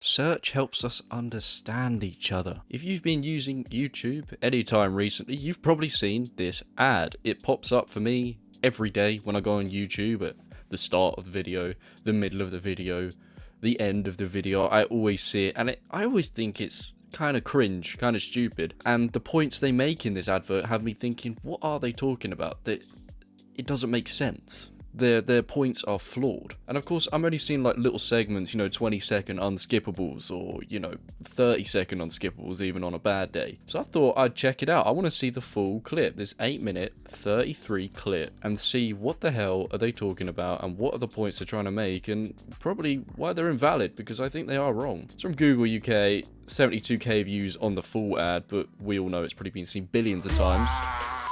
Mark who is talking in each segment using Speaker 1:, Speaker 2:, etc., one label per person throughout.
Speaker 1: Search helps us understand each other. If you've been using YouTube anytime recently, you've probably seen this ad. It pops up for me every day when I go on YouTube at the start of the video, the middle of the video, the end of the video. I always see it, and I always think it's kind of cringe, kind of stupid. And the points they make in this advert have me thinking, what are they talking about? That it doesn't make sense. Their points are flawed. And of course, I'm only seeing like little segments, 20-second unskippables, or 30-second unskippables even on a bad day. So I thought I'd check it out. I want to see the full clip, this 8-minute 33 clip, and see what the hell are they talking about and what are the points they're trying to make, and probably why they're invalid, because I think they are wrong. It's from Google UK, 72k views on the full ad, but we all know it's probably been seen billions of times.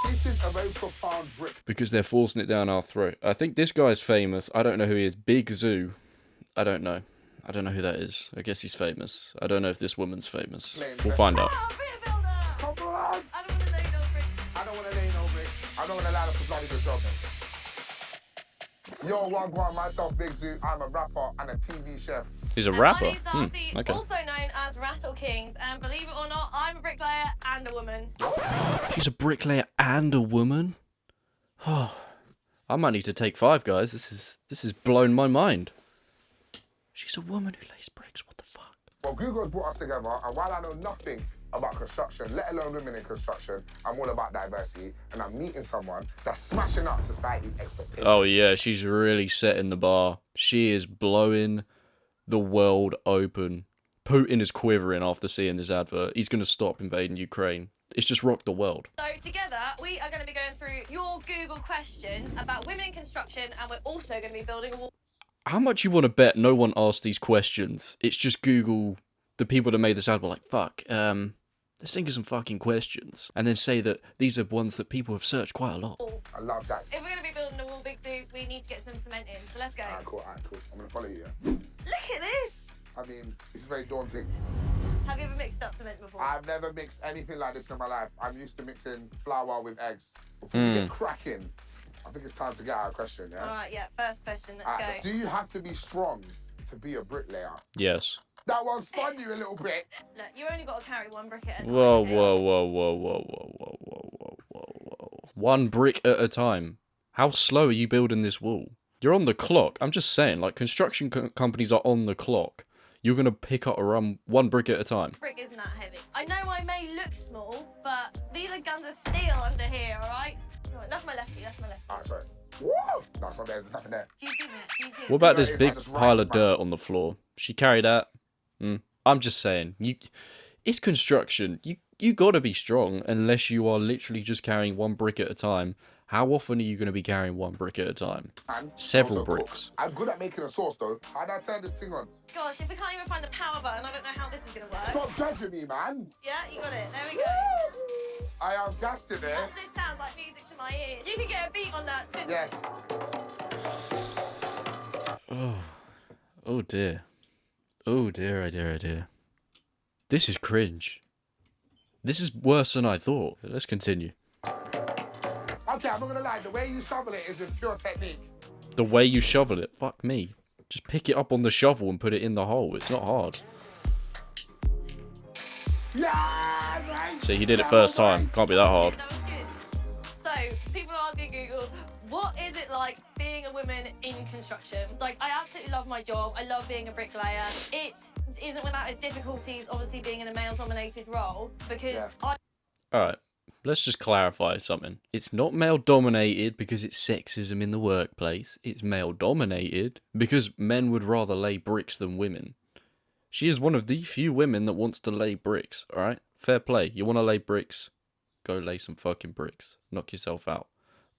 Speaker 2: This is a very profound brick.
Speaker 1: Because they're forcing it down our throat. I think this guy's famous. I don't know who he is. Big Zoo. I don't know. I don't know who that is. I guess he's famous. I don't know if this woman's famous. We'll find out.
Speaker 2: Come on!
Speaker 3: I don't want to lay no brick.
Speaker 2: I don't want to lay no brick. I don't want to allow them to bloody good job. Yo, Wagwan, myself, Big Zoo. I'm a rapper and a TV chef.
Speaker 1: He's a rapper?
Speaker 3: My name's Darcy,
Speaker 1: Okay.
Speaker 3: also known as Rattle Kings, and believe it or not, I'm a bricklayer and a woman.
Speaker 1: She's a bricklayer and a woman? Oh, I might need to take 5, guys. This is blown my mind. She's a woman who lays bricks. What the fuck?
Speaker 2: Well, Google's brought us together, and while I know nothing about construction, let alone women in construction, I'm all about diversity, and I'm meeting someone that's smashing up society's expectations.
Speaker 1: Oh yeah, she's really setting the bar. She is blowing the world open. Putin is quivering after seeing this advert. He's going to stop invading Ukraine. It's just rocked the world.
Speaker 3: So together, we are going to be going through your Google question about women in construction, and we're also going to be building a wall.
Speaker 1: How much you want to bet no one asked these questions? It's just Google, the people that made this ad were like, fuck, let's think of some fucking questions. And then say that these are ones that people have searched quite a lot.
Speaker 2: I love that.
Speaker 3: If we're going to be building a wall, Big Zoo, we need to get some cement in. So let's go.
Speaker 2: Alright, cool. I'm going to follow you, yeah?
Speaker 3: Look at this.
Speaker 2: I mean, it's very daunting.
Speaker 3: Have you ever mixed up cement before?
Speaker 2: I've never mixed anything like this in my life. I'm used to mixing flour with eggs. Before we get cracking, I think it's time to get our question, yeah?
Speaker 3: All right, yeah, first question, let's
Speaker 2: Alright,
Speaker 3: go.
Speaker 2: do you have to be strong to be a bricklayer?
Speaker 1: Yes.
Speaker 2: That one spun you a little bit.
Speaker 3: Look, you only got to carry one brick at a time.
Speaker 1: Whoa,
Speaker 3: okay?
Speaker 1: whoa, whoa, whoa, whoa, whoa, whoa, whoa, whoa, whoa, whoa. One brick at a time. How slow are you building this wall? You're on the clock. I'm just saying, like, construction companies are on the clock. You're going to pick up one brick at a time.
Speaker 3: Brick isn't that heavy. I know I may look small, but these are guns of steel under here, all right? That's my lefty, that's my lefty.
Speaker 2: Alright, sorry. Woo! That's not there, there's nothing there.
Speaker 3: Do you do it? Do you do it?
Speaker 1: What about
Speaker 2: No,
Speaker 1: this
Speaker 2: it's
Speaker 1: big
Speaker 2: not just
Speaker 1: pile
Speaker 2: right,
Speaker 1: of dirt on the floor? She carried that? I'm just saying, it's construction. You gotta be strong unless you are literally just carrying one brick at a time. How often are you gonna be carrying one brick at a time?
Speaker 2: And
Speaker 1: Several
Speaker 2: also cook.
Speaker 1: bricks.
Speaker 2: I'm good at making a sauce though. How do I turn this thing on?
Speaker 3: Gosh, if we can't even find the power button, I don't know how this is going to work.
Speaker 2: Stop judging me, man.
Speaker 3: Yeah, you got it. There we go.
Speaker 2: I am gassed in there.
Speaker 3: Does this sound like music to my ears? You can get a beat on that.
Speaker 2: Yeah.
Speaker 1: Oh dear. Oh dear, oh dear, oh dear. This is cringe. This is worse than I thought. Let's continue.
Speaker 2: Okay, I'm not gonna lie. The way you shovel it is with pure technique.
Speaker 1: The way you shovel it, fuck me. Just pick it up on the shovel and put it in the hole. It's not hard.
Speaker 2: Yeah, right.
Speaker 1: See, he did it first time. Can't be that hard.
Speaker 3: That was good. So, people are asking Google, what is it like being a woman in construction? Like, I absolutely love my job. I love being a bricklayer. It isn't without its difficulties, obviously being in a male-dominated role, because
Speaker 1: Alright, let's just clarify something. It's not male-dominated because it's sexism in the workplace. It's male-dominated because men would rather lay bricks than women. She is one of the few women that wants to lay bricks, alright? Fair play. You want to lay bricks? Go lay some fucking bricks. Knock yourself out.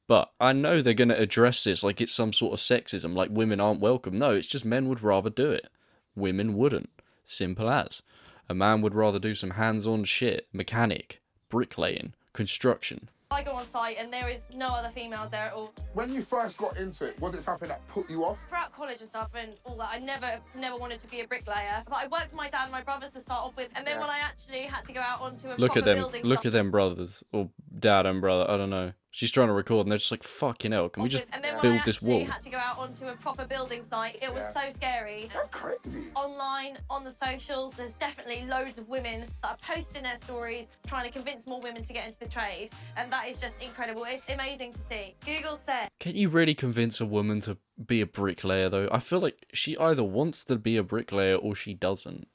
Speaker 1: But I know they're going to address this like it's some sort of sexism, like women aren't welcome. No, it's just men would rather do it. Women wouldn't. Simple as. A man would rather do some hands-on shit. Mechanic, bricklaying, construction.
Speaker 3: I go on site and there is no other females there at all.
Speaker 2: When you first got into it, was it something that put you off?
Speaker 3: Throughout college and stuff and all that, I never wanted to be a bricklayer. But I worked for my dad and my brothers to start off with, and then
Speaker 2: Yeah.
Speaker 3: when I actually had to go out onto a
Speaker 1: Look
Speaker 3: proper
Speaker 1: at them.
Speaker 3: building
Speaker 1: Look
Speaker 3: site,
Speaker 1: at them brothers. Or dad and brother. I don't know. She's trying to record, and they're just like, fucking hell, can we just
Speaker 3: And then when
Speaker 1: build
Speaker 3: I
Speaker 1: this
Speaker 3: actually
Speaker 1: wall?
Speaker 3: had to go out onto a proper building site, it was so scary.
Speaker 2: That's crazy.
Speaker 3: Online, on the socials, there's definitely loads of women that are posting their stories, trying to convince more women to get into the trade, and that is just incredible. It's amazing to see. Google said,
Speaker 1: Can you really convince a woman to be a bricklayer, though? I feel like she either wants to be a bricklayer or she doesn't.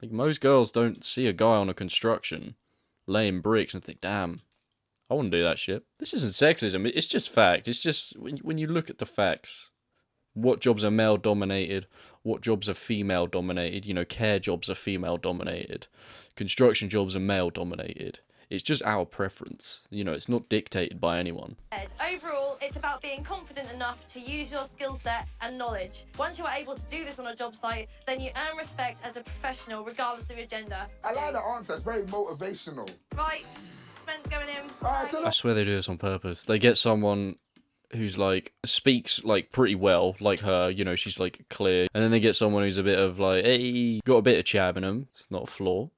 Speaker 1: Like, most girls don't see a guy on a construction laying bricks and think, damn, I want to do that shit. This isn't sexism, it's just fact. It's just, when you look at the facts, what jobs are male dominated, what jobs are female dominated, you know, care jobs are female dominated, construction jobs are male dominated. It's just our preference, you know, it's not dictated by anyone.
Speaker 3: overall, it's about being confident enough to use your skill set and knowledge. Once you are able to do this on a job site, then you earn respect as a professional, regardless of your gender.
Speaker 2: I like the answer. It's very motivational.
Speaker 3: Right, Spence going in.
Speaker 1: I swear they do this on purpose. They get someone who's like speaks like pretty well, like her, you know, she's like clear, and then they get someone who's a bit of like, hey, got a bit of chav in them. It's not a flaw,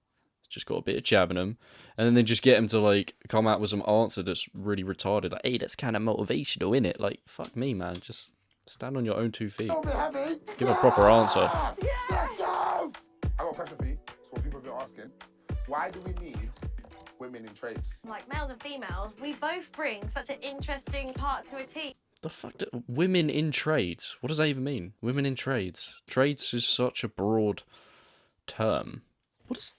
Speaker 1: it's just got a bit of chav in them, and then they just get him to like come out with some answer that's really retarded, like, hey, that's kind of motivational, innit? Like, fuck me, man, just stand on your own 2 feet.
Speaker 2: Don't be heavy.
Speaker 1: Give a proper answer.
Speaker 2: Let's go. I got a question for you. It's what people have been asking. Why do we need women in trades?
Speaker 3: Like males and females, we both bring such an interesting part to a team.
Speaker 1: The fuck do women in trades? What does that even mean? Women in trades. Trades is such a broad term. What is?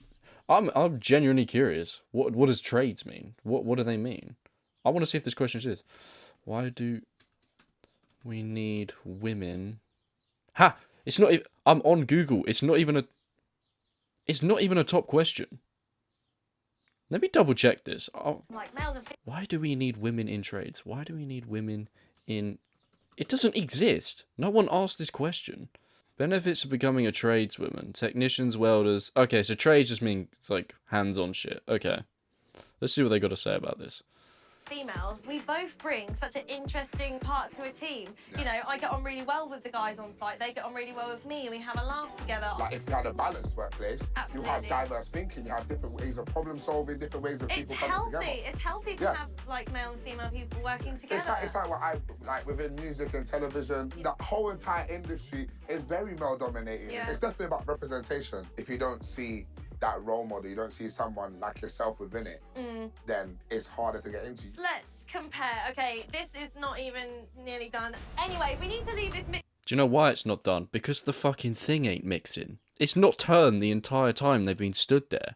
Speaker 1: I'm genuinely curious. What does trades mean? What do they mean? I want to see if this question is. Why do we need women? Ha! It's not. I'm on Google. It's not even a. It's not even a top question. Let me double check this.
Speaker 3: Like males and females.
Speaker 1: Why do we need women in trades? Why do we need women in... It doesn't exist. No one asked this question. Benefits of becoming a tradeswoman. Technicians, welders... Okay, so trades just means like hands-on shit. Okay. Let's see what they got to say about this.
Speaker 3: Females, we both bring such an interesting part to a team. You know, I get on really well with the guys on site. They get on really well with me, and we have a laugh together.
Speaker 2: Like, if you had a balanced workplace,
Speaker 3: Absolutely.
Speaker 2: you have diverse thinking, you have different ways of problem solving, different ways of people coming together.
Speaker 3: It's healthy to have like male and female people working together.
Speaker 2: It's like what I like within music and television. The whole entire industry is very male dominated.
Speaker 3: Yeah.
Speaker 2: It's definitely about representation. If you don't see that role model, you don't see someone like yourself within it, then it's harder to get into.
Speaker 3: Let's compare. Okay, this is not even nearly done. Anyway, we need to leave this mix.
Speaker 1: Do you know why it's not done? Because the fucking thing ain't mixing. It's not turned the entire time they've been stood there.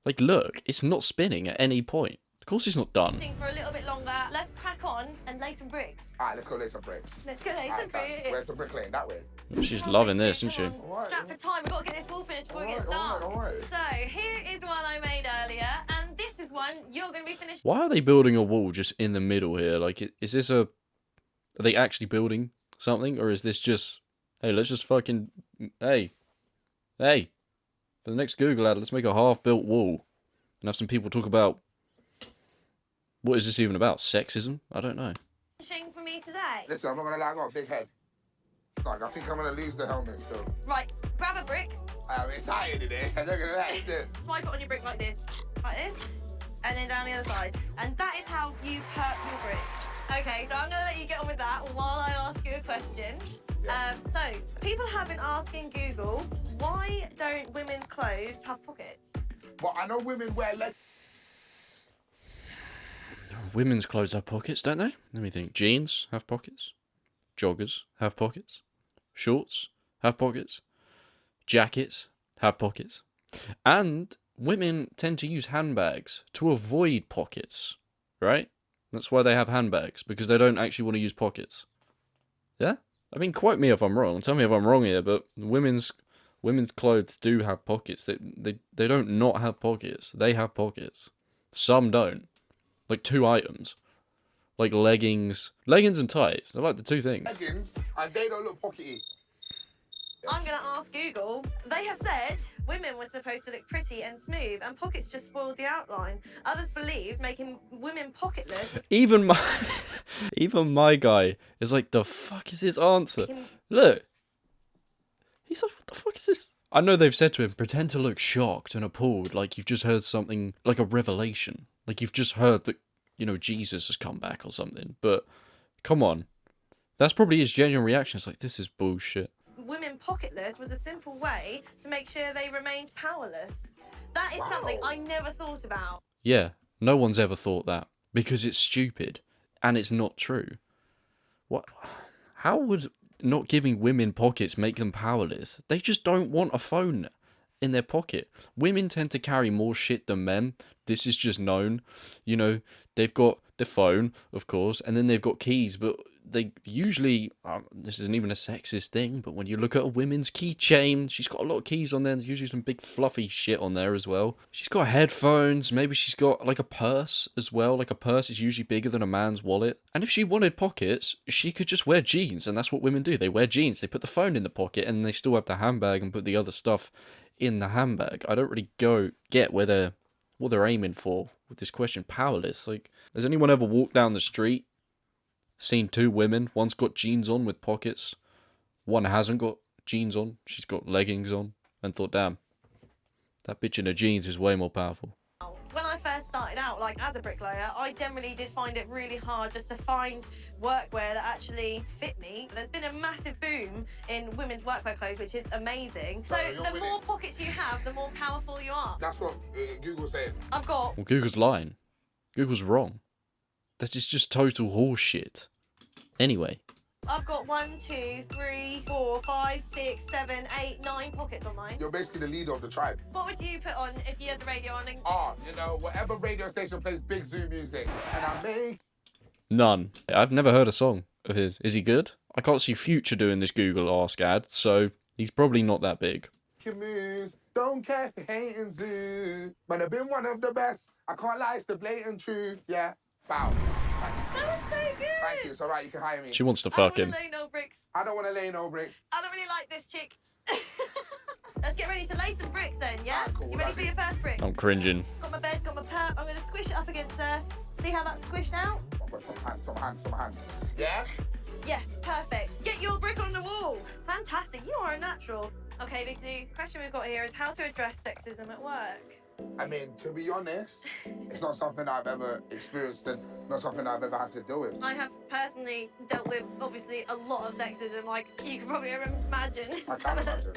Speaker 1: Like, look, it's not spinning at any point. Of course it's not done.
Speaker 3: For a little bit longer. Let's crack on and lay some bricks.
Speaker 2: Alright, let's go lay some bricks.
Speaker 3: Let's go lay some bricks.
Speaker 2: Where's the bricklaying? That way.
Speaker 1: She's loving this, isn't she?
Speaker 3: Right, strapped for time. We've got to get this wall finished before it gets dark.
Speaker 2: Alright.
Speaker 3: So, here is one I made earlier, and this is one you're going to be finished.
Speaker 1: Why are they building a wall just in the middle here? Like, is this a... Are they actually building something? Or is this just... Hey, let's just fucking... Hey. For the next Google ad, let's make a half-built wall. And have some people talk about... What is this even about? Sexism? I don't know.
Speaker 3: Finishing for me today.
Speaker 2: Listen, I'm not gonna lie, I got a big head. Like, I think I'm gonna lose the helmet still.
Speaker 3: Right, grab a brick,
Speaker 2: I'm excited today. I'm not gonna lie.
Speaker 3: swipe it on your brick like this, and then down the other side. And that is how you hurt your brick. Okay, so I'm gonna let you get on with that while I ask you a question. So, people have been asking Google, why don't women's clothes have pockets?
Speaker 2: Well, I know women wear legs.
Speaker 1: Women's clothes have pockets, don't they? Let me think. Jeans have pockets. Joggers have pockets. Shorts have pockets. Jackets have pockets. And women tend to use handbags to avoid pockets, right? That's why they have handbags, because they don't actually want to use pockets. Yeah? I mean, quote me if I'm wrong. Tell me if I'm wrong here, but women's clothes do have pockets. They don't not have pockets. They have pockets. Some don't. Like 2 items. Like leggings. Leggings and tights. They're like the 2 things.
Speaker 2: Leggings, and they don't look pockety.
Speaker 3: I'm going to ask Google. They have said women were supposed to look pretty and smooth, and pockets just spoiled the outline. Others believe making women pocketless.
Speaker 1: Even my guy is like, the fuck is his answer? Look. He's like, what the fuck is this? I know they've said to him, pretend to look shocked and appalled, like you've just heard something, like a revelation. Like you've just heard that you know, Jesus has come back or something. But come on. That's probably his genuine reaction. It's like, this is bullshit.
Speaker 3: Women pocketless was a simple way to make sure they remained powerless. That is something I never thought about.
Speaker 1: Yeah, no one's ever thought that. Because it's stupid. And it's not true. What? How would not giving women pockets make them powerless? They just don't want a phone in their pocket. Women tend to carry more shit than men. This is just known. You know, they've got the phone, of course, and then they've got keys, but they usually, this isn't even a sexist thing, but when you look at a women's keychain, she's got a lot of keys on there. There's usually some big fluffy shit on there as well. She's got headphones. Maybe she's got like a purse as well. Like a purse is usually bigger than a man's wallet. And if she wanted pockets, she could just wear jeans, and that's what women do. They wear jeans. They put the phone in the pocket, and they still have the handbag and put the other stuff in the handbag. I don't really get what they're aiming for with this question. Powerless. Like, has anyone ever walked down the street, seen two women? One's got jeans on with pockets, one hasn't got jeans on, she's got leggings on, and thought, damn, that bitch in her jeans is way more powerful.
Speaker 3: When I first started out, like as a bricklayer, I generally did find it really hard just to find workwear that actually fit me. There's been a massive boom in women's workwear clothes, which is amazing. So the more pockets you have, the more powerful you are.
Speaker 2: That's what Google's saying.
Speaker 3: I've got...
Speaker 1: Well, Google's lying. Google's wrong. That is just total horseshit. Anyway.
Speaker 3: I've got 1, 2, 3, 4, 5, 6, 7, 8, 9 pockets on mine.
Speaker 2: You're basically the leader of the tribe.
Speaker 3: What would you put on if you had the radio on?
Speaker 2: You know, whatever radio station plays Big Zoo music. And I make...
Speaker 1: None. I've never heard a song of his. Is he good? I can't see Future doing this Google Ask ad, so he's probably not that big.
Speaker 2: Moves, don't care for hating Zoo. But I've been one of the best. I can't lie, it's the blatant truth. Yeah. Bow.
Speaker 3: That was so good.
Speaker 2: Thank you. It's all right. You can hire me.
Speaker 1: She wants to fuck him.
Speaker 3: I don't want to lay no bricks.
Speaker 2: I don't want to lay no bricks.
Speaker 3: I don't really like this chick. Let's get ready to lay some bricks then, yeah?
Speaker 2: Alright, cool.
Speaker 3: You ready for your first brick?
Speaker 1: I'm cringing.
Speaker 3: Got my bed, got my perp. I'm going to squish it up against her. See how that's squished out?
Speaker 2: I've got some hands. Yeah?
Speaker 3: Yes, perfect. Get your brick on the wall. Fantastic. You are a natural. Okay, Big Zoo. Question we've got here is how to address sexism at work.
Speaker 2: I mean, to be honest, it's not something I've ever experienced and not something I've ever had to deal with.
Speaker 3: I have personally dealt with, obviously, a lot of sexism. Like, you can probably imagine.
Speaker 2: I can imagine.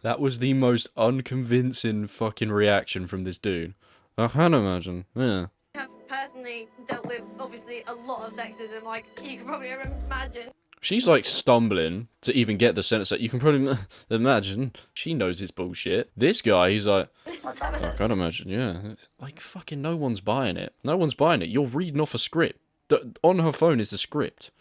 Speaker 1: That was the most unconvincing fucking reaction from this dude. I can imagine. Yeah.
Speaker 3: I have personally dealt with, obviously, a lot of sexism. Like, you can probably imagine.
Speaker 1: She's like stumbling to even get the sentence that you can probably imagine. She knows it's bullshit. This guy, he's like, I can't imagine, yeah. Like, fucking no one's buying it. No one's buying it. You're reading off a script. On her phone is the script.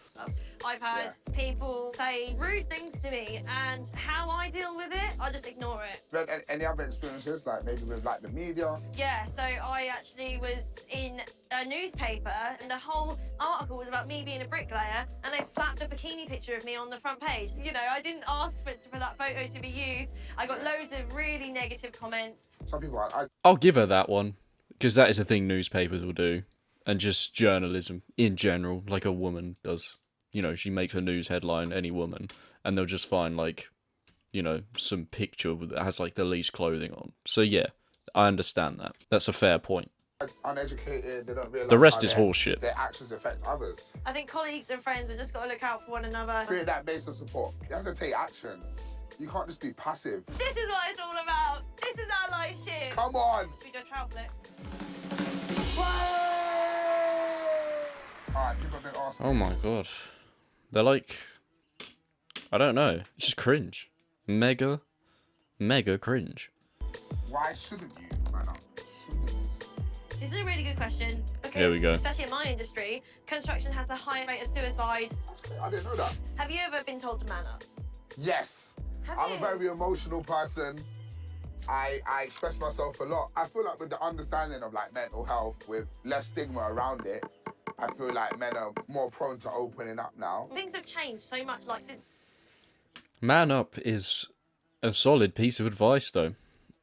Speaker 3: I've had people say rude things to me, and how I deal with it, I just ignore it.
Speaker 2: But any other experiences, like maybe with like the media?
Speaker 3: Yeah, so I actually was in a newspaper, and the whole article was about me being a bricklayer, and they slapped a bikini picture of me on the front page. You know, I didn't ask for that photo to be used. I got loads of really negative comments.
Speaker 2: Some people,
Speaker 1: I'll give her that one, because that is a thing newspapers will do, and just journalism in general, like a woman does. You know, she makes a news headline, any woman, and they'll just find, like, you know, some picture that has, like, the least clothing on. So, yeah, I understand that. That's a fair point.
Speaker 2: Uneducated, they don't realise
Speaker 1: the rest is horseshit.
Speaker 2: Their actions affect others.
Speaker 3: I think colleagues and friends have just got to look out for one another.
Speaker 2: Create that base of support. You have to take action. You can't just be passive.
Speaker 3: This is what it's all about. This is allyship.
Speaker 2: Come on.
Speaker 3: Should we do a trowel flip?
Speaker 2: Alright, people have been asking.
Speaker 1: Oh my god. They're like, I don't know. It's just cringe. Mega cringe.
Speaker 2: Why shouldn't you, man? Shouldn't.
Speaker 3: This is a really good question. Because,
Speaker 1: Here we go.
Speaker 3: especially in my industry, construction has a high rate of suicide.
Speaker 2: I didn't know that.
Speaker 3: Have you ever been told to man up?
Speaker 2: Yes.
Speaker 3: Have
Speaker 2: I'm
Speaker 3: you?
Speaker 2: a very emotional person. I express myself a lot. I feel like with the understanding of like mental health, with less stigma around it, I feel like men are more prone to opening up now.
Speaker 3: Things have changed so much, like since...
Speaker 1: Man up is a solid piece of advice, though.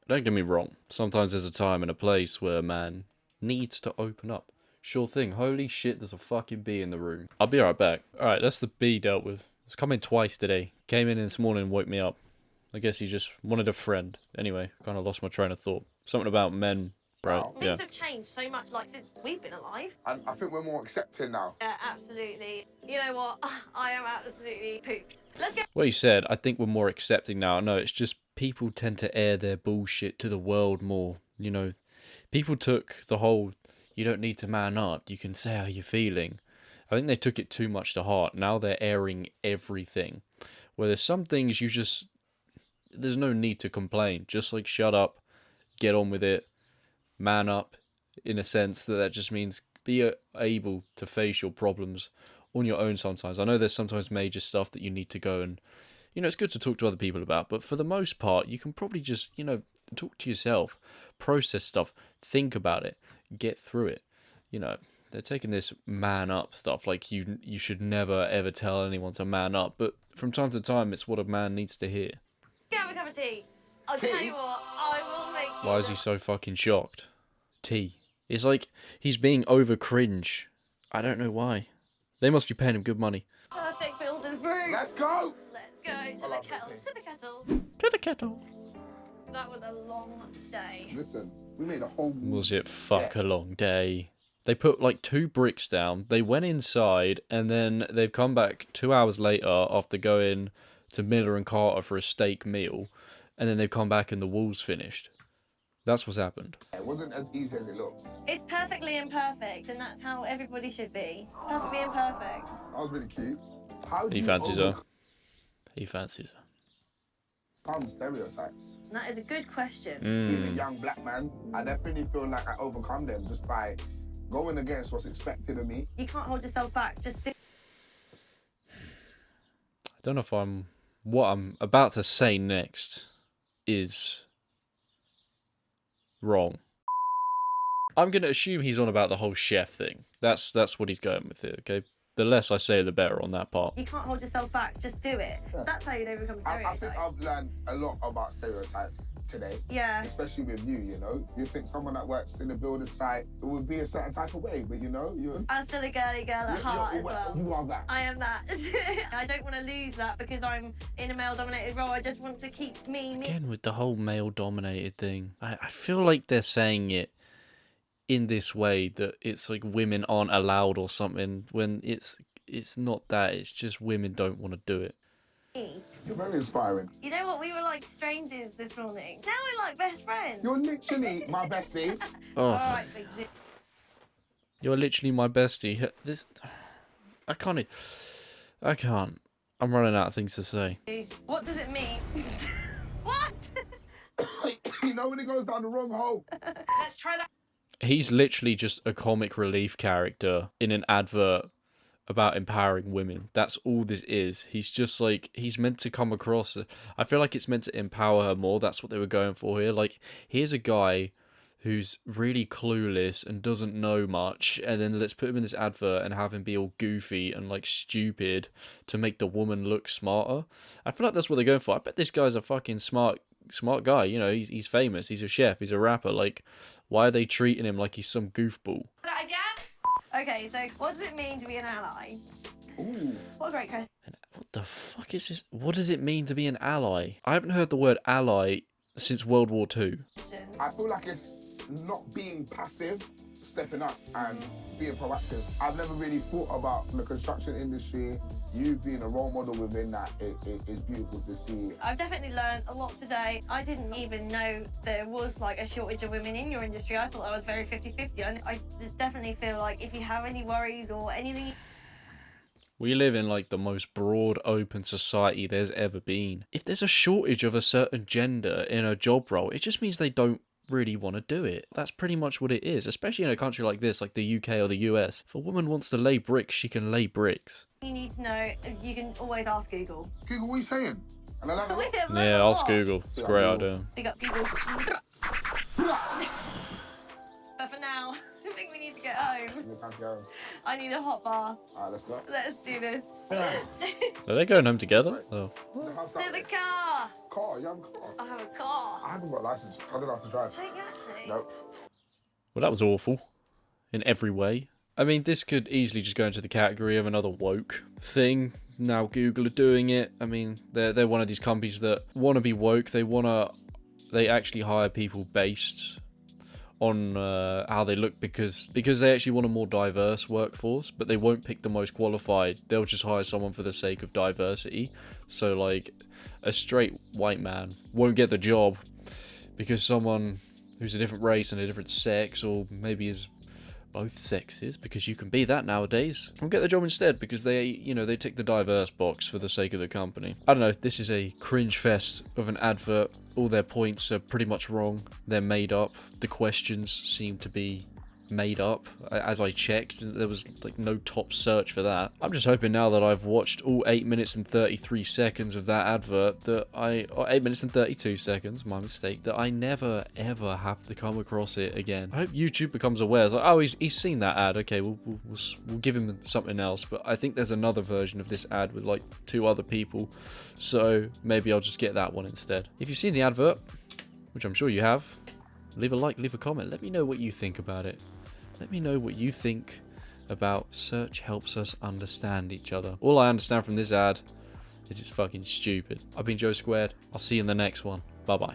Speaker 1: Don't get me wrong. Sometimes there's a time and a place where a man needs to open up. Sure thing. Holy shit, there's a fucking bee in the room. I'll be right back. Alright, that's the bee dealt with. It's come in twice today. Came in this morning and woke me up. I guess he just wanted a friend. Anyway, kind of lost my train of thought. Something about men right?
Speaker 2: now.
Speaker 1: Yeah.
Speaker 3: Things have changed so much, like, since we've been alive.
Speaker 2: And I think we're more accepting now.
Speaker 3: Yeah, absolutely. You know what? I am absolutely pooped. Let's go.
Speaker 1: What he said, I think we're more accepting now. No, it's just people tend to air their bullshit to the world more. You know, people took the whole, you don't need to man up, you can say how you're feeling. I think they took it too much to heart. Now they're airing everything. Where there's some things you just, there's no need to complain. Just like shut up, get on with it, man up, in a sense that just means be able to face your problems on your own sometimes. I know there's sometimes major stuff that you need to go and, you know, it's good to talk to other people about, but for the most part, you can probably just, you know, talk to yourself, process stuff, think about it, get through it. You know, they're taking this man up stuff, like you should never ever tell anyone to man up, but from time to time, it's what a man needs to hear.
Speaker 3: Have a cup of tea. I'll tell you what, I will make you.
Speaker 1: Why is he so fucking shocked? Tea. It's like he's being over cringe. I don't know why. They must be paying him good money.
Speaker 3: Perfect builder's brew.
Speaker 2: Let's go!
Speaker 3: Let's go to the
Speaker 2: love
Speaker 3: kettle.
Speaker 2: it.
Speaker 3: To the kettle.
Speaker 1: To the kettle.
Speaker 3: That was a long day.
Speaker 2: Listen, we made a whole...
Speaker 1: Was it fuck a long day? They put like 2 bricks down, they went inside, and then they've come back 2 hours later after going to Miller and Carter for a steak meal, and then they've come back and the wall's finished. That's what's happened.
Speaker 2: It wasn't as easy as it looks.
Speaker 3: It's perfectly imperfect, and that's how everybody should be. Perfectly imperfect.
Speaker 2: That was really cute. How do
Speaker 1: He
Speaker 2: you
Speaker 1: fancies her. He fancies her.
Speaker 2: overcome stereotypes?
Speaker 3: That is a good question.
Speaker 2: Being a young black man, I definitely feel like I overcome them just by going against what's expected of me.
Speaker 3: You can't hold yourself back. Just do.
Speaker 1: I don't know if what I'm about to say next is wrong. I'm going to assume he's on about the whole chef thing. That's what he's going with here, okay? The less I say, the better on that part.
Speaker 3: You can't hold yourself back. Just do it.
Speaker 2: Yeah.
Speaker 3: That's how you overcome
Speaker 2: I
Speaker 3: stereotypes.
Speaker 2: think I've learned a lot about stereotypes today.
Speaker 3: Yeah.
Speaker 2: Especially with you, you know? You think someone that works in a builder's site, it would be a certain type of way, but you know,
Speaker 3: I'm still a girly girl at heart as well.
Speaker 2: You are that.
Speaker 3: I am that. I don't want to lose that because I'm in a male-dominated role. I just want to keep me.
Speaker 1: Again, with the whole male-dominated thing, I feel like they're saying it in this way that it's like women aren't allowed or something, when it's not that. It's just women don't want to do it.
Speaker 2: You're very inspiring.
Speaker 3: You know what? We were like strangers this morning. Now we're like best friends.
Speaker 2: You're literally my bestie.
Speaker 1: Oh,
Speaker 3: All right, big zip.
Speaker 1: you're literally my bestie. I can't. I'm running out of things to say.
Speaker 3: What does it mean? What?
Speaker 2: You know when it goes down the wrong hole.
Speaker 3: Let's try that.
Speaker 1: He's literally just a comic relief character in an advert about empowering women. That's all this is. He's just like, he's meant to come across. I feel like it's meant to empower her more. That's what they were going for here. Like, here's a guy who's really clueless and doesn't know much, and then let's put him in this advert and have him be all goofy and like stupid to make the woman look smarter. I feel like that's what they're going for. I bet this guy's a fucking smart guy. You know, he's famous. He's a chef. He's a rapper. Like, why are they treating him like he's some goofball?
Speaker 3: That again? Okay, so what does it mean to be an ally?
Speaker 2: Ooh.
Speaker 3: What a great question.
Speaker 1: What the fuck is this? What does it mean to be an ally? I haven't heard the word ally since World War II.
Speaker 2: I feel like it's not being passive, stepping up and being proactive. I've never really thought about the construction industry. You being a role model within that, it is beautiful to see.
Speaker 3: I've definitely learned a lot today. I didn't even know there was like a shortage of women in your industry. I thought that was very 50-50. I just definitely feel like if you have any worries or anything...
Speaker 1: We live in like the most broad, open society there's ever been. If there's a shortage of a certain gender in a job role, it just means they don't really want to do it. That's pretty much what it is, especially in a country like this, like the UK or the US. If a woman wants to lay bricks, she can lay bricks.
Speaker 3: You need to know, you can always ask Google.
Speaker 2: Google, what are you saying? And I love it.
Speaker 3: We have learned
Speaker 1: Yeah,
Speaker 3: a
Speaker 1: ask
Speaker 3: lot.
Speaker 1: Google. It's a great idea.
Speaker 3: We got Google. But for now, I think we need to get home.
Speaker 2: Time to go.
Speaker 3: I need a hot bath.
Speaker 2: Alright, let's go.
Speaker 3: Let's do this.
Speaker 1: Are they going home together? Oh.
Speaker 3: To the car.
Speaker 2: Car, you have a car.
Speaker 3: I have a car.
Speaker 2: I haven't got a license. I don't have to drive.
Speaker 3: Don't you actually?
Speaker 2: Nope.
Speaker 1: Well, that was awful. In every way. I mean, this could easily just go into the category of another woke thing. Now Google are doing it. I mean, they're one of these companies that want to be woke. They actually hire people based on how they look because they actually want a more diverse workforce, but they won't pick the most qualified. They'll just hire someone for the sake of diversity. So like a straight white man won't get the job because someone who's a different race and a different sex, or maybe is both sexes, because you can be that nowadays, will get the job instead because they, you know, they tick the diverse box for the sake of the company. I don't know, this is a cringe fest of an advert. All their points are pretty much wrong. They're made up. The questions seem to be made up. As I checked, there was like no top search for that. I'm just hoping now that I've watched all 8 minutes and 33 seconds of that advert that or 8 minutes and 32 seconds, my mistake, that I never ever have to come across it again. I hope YouTube becomes aware. It's like, oh, he's seen that ad, okay, we'll give him something else. But I think there's another version of this ad with like 2 other people, so maybe I'll just get that one instead. If you've seen the advert, which I'm sure you have, leave a like, leave a comment, let me know what you think about it. Let me know what you think about search helps us understand each other. All I understand from this ad is it's fucking stupid. I've been Joe Squared. I'll see you in the next one. Bye bye.